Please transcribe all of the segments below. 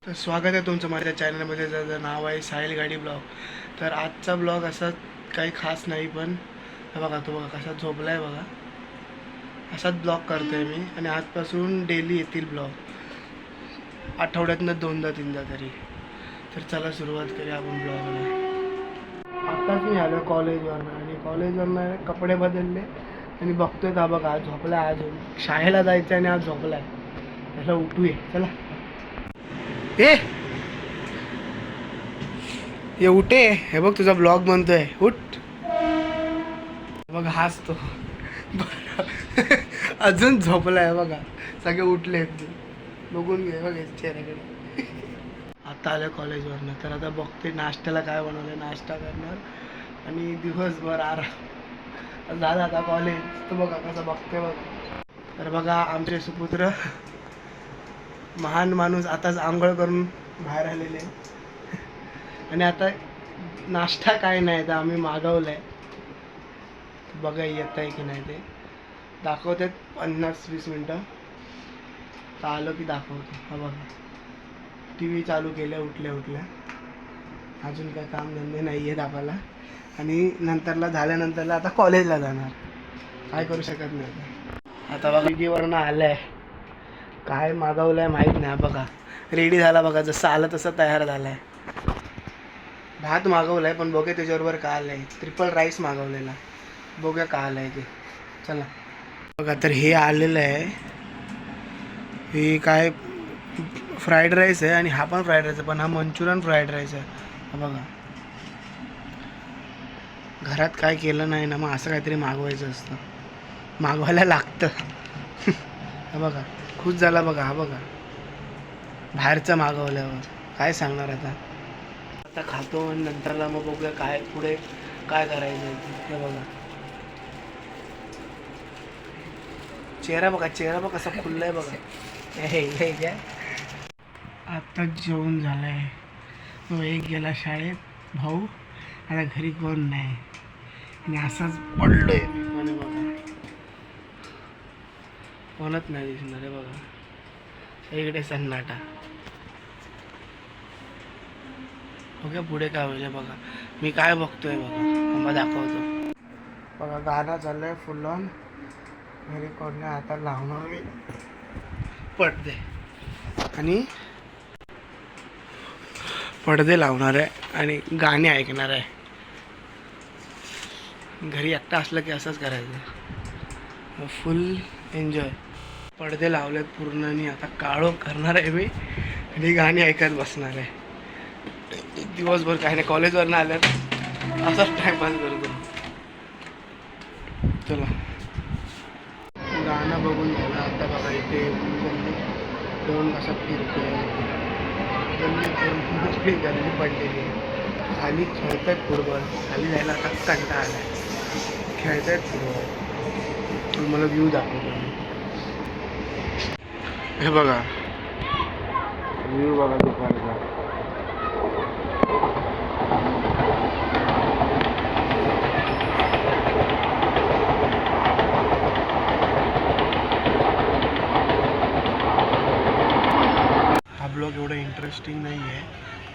तर स्वागत आहे तुमचं माझ्या चॅनलमध्ये, ज्याचं नाव आहे साहिल गाडी ब्लॉग. तर आजचा ब्लॉग असा काही खास नाही, पण हे बघा तो बघा कसा झोपला आहे बघा. असाच ब्लॉग करतो आहे मी आणि आजपासून डेली येतील ब्लॉग, आठवड्यातनं 2दा-3दा तरी. तर चला सुरुवात करूया आपण ब्लॉगला. आत्ताच मी आलो कॉलेजवरनं आणि कॉलेजवरनं कपडे बदलले आणि बघतोय हा बघा आज झोपला आहे. अजून शाळेला जायचं आणि आज झोपला आहे. त्याला उठूया चला. ये उठे, हे बघ तुझा ब्लॉग बनतोय, उठ. बघ हसतो. अजून झोपलाय बघा, सगळे उठले बघून घे बघ चेहऱ्याकडे. आता आलं कॉलेजवरनं, तर आता बघते नाश्त्याला काय बनवलं, नाश्ता करणार आणि दिवसभर आराम. झालं आता कॉलेज, तर बघा कसं बघते बघा. तर बघा आमचे सुपुत्र महान माणूस आताच आंघोळ करून बाहेर आलेले आणि आता नाश्ता काय नाही तर आम्ही मागवलं आहे. बघा येत आहे की नाही ते दाखवतात 50-20 मिनटं. तर आलो की दाखवतो. हा बघा टी व्ही चालू केल्या उठल्या अजून काय काम धंदे नाही आहेत आम्हाला आणि नंतरला झाल्यानंतरला आता कॉलेजला जाणार, काय करू शकत नाही. आता बघा स्विगीवरनं आलं आहे, काय मागवलं आहे माहीत नाही. बघा रेडी झाला बघा, जसं आलं तसं तयार झालं आहे. भात मागवला आहे पण बघूया त्याच्याबरोबर काय आलं आहे. ट्रिपल राईस मागवलेला, बघूया काय आलं आहे ते. चला बघा, तर हे आलेलं आहे, हे काय फ्राईड राईस आहे आणि हा पण फ्राईड राईस आहे, पण हा मंचुरियन फ्राईड राईस आहे. हा बघा घरात काय केलं नाही ना, मग असं काहीतरी मागवायचं असतं, मागवायला लागतं. हा बघा खुश झाला बघा. हा बघा बाहेरचं मागवल्यावर काय सांगणार आता. आता खातो आणि नंतरला मग बघूया काय पुढे काय करायचं आहे. हे बघा चेहरा बघा, चेहरा बघा कसा खुल्ला आहे बघा. हे आत्ताच जेवण झालं आहे. तो एक गेला शाळेत, भाऊ, आता घरी कोण नाही आणि असाच पडलो आहे मी पण. बघा कोणच नाही दिसणार आहे बघा, इकडे सन्नाटा. बघा पुढे काय होईल बघा, मी काय बघतोय बघा, मला दाखवतो बघा. गाणं चाललं आहे फुल ऑन, घरी कोण नाही. आता लावणार मी पडदे लावणार आहे आणि गाणे ऐकणार आहे. घरी एकटा असलं की असंच करायचं, फुल एन्जॉय. पडदे लावलेत पूर्ण आणि आता काळो करणार आहे मी आणि गाणी ऐकत बसणार आहे. दिवसभर काही नाही, कॉलेजवरनं आल्यात असाच टाइमपास करतो. चला गाणं बघून झालं. आता बघा इथे दोन कसा फिरतोय, गल्ली पडलेली आहे. खाली खेळत आहेत फुटबॉल, खाली जायला आता कंटाळा आला आहे. खेळत आहेत फुटबॉल, मला व्ह्यू दाखवतो. हे बघा व्ह्यू बघा दुपारचा. हा ब्लॉग एवढा इंटरेस्टिंग नाही आहे,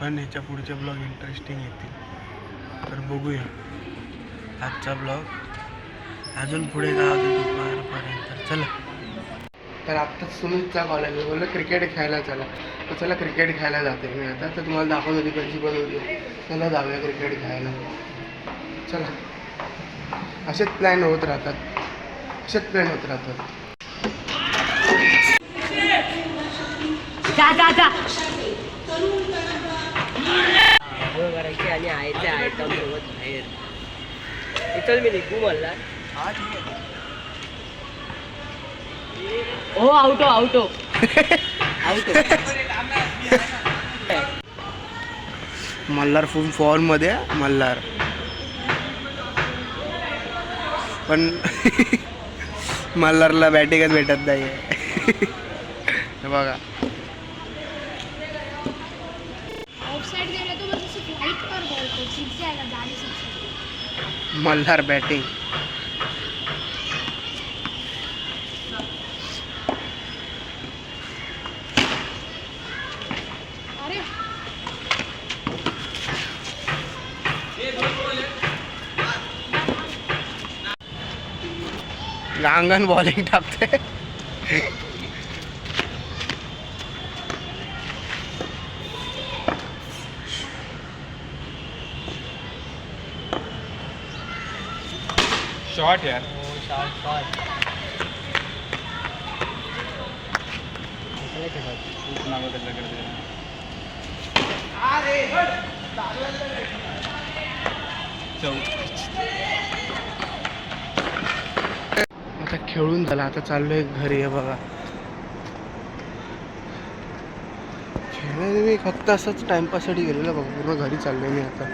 पण ह्याच्या पुढचे ब्लॉग इंटरेस्टिंग येतील, तर बघूया आजचा ब्लॉग. अजून पुढे काय होतं दुपारपर्यंत. चला, तर आत्ताच सुमितचा कॉल आहे, बोललं क्रिकेट खेळायला चला. तर चला क्रिकेट खेळायला जाते मी आता. तर तुम्हाला दाखवतो तिकडची बनवली, चला जाऊया क्रिकेट खेळायला. चला असेच प्लॅन होत राहतात. करायची आणि आयते आयटम सोबत बाहेर. चल मी निघू म्हणला. हो आउटो मल्हार फुल फॉर्म मध्ये, मल्हार पण मल्हारला बॅटिंगच भेटत नाही. हे बघा मल्हार बॅटिंग. गांगण बॉलिंग टाकते. शॉट यार. खूप नावं त्याच्याकडे. आता खेळून झालं, आता चाललोय घरी. आहे बघा, खेळायला मी फक्त असंच टाइमपाससाठी गेलेलो बघा. पूर्ण घरी चाललोय मी आता.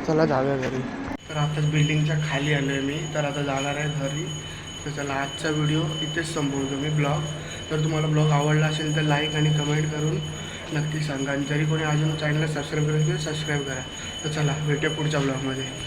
चला जाऊया घरी. तर आताच बिल्डिंगच्या खाली आलो आहे मी, तर आता जाणार आहे घरी. तर चला आजचा व्हिडिओ इथेच संपवतो मी ब्लॉग. तर तुम्हाला ब्लॉग आवडला असेल तर लाईक आणि कमेंट करून नक्की सांगा. आणि जरी कोणी अजून चॅनलला सबस्क्राईब करेल तर सबस्क्राईब करा. तर चला भेटूया पुढच्या ब्लॉगमध्ये.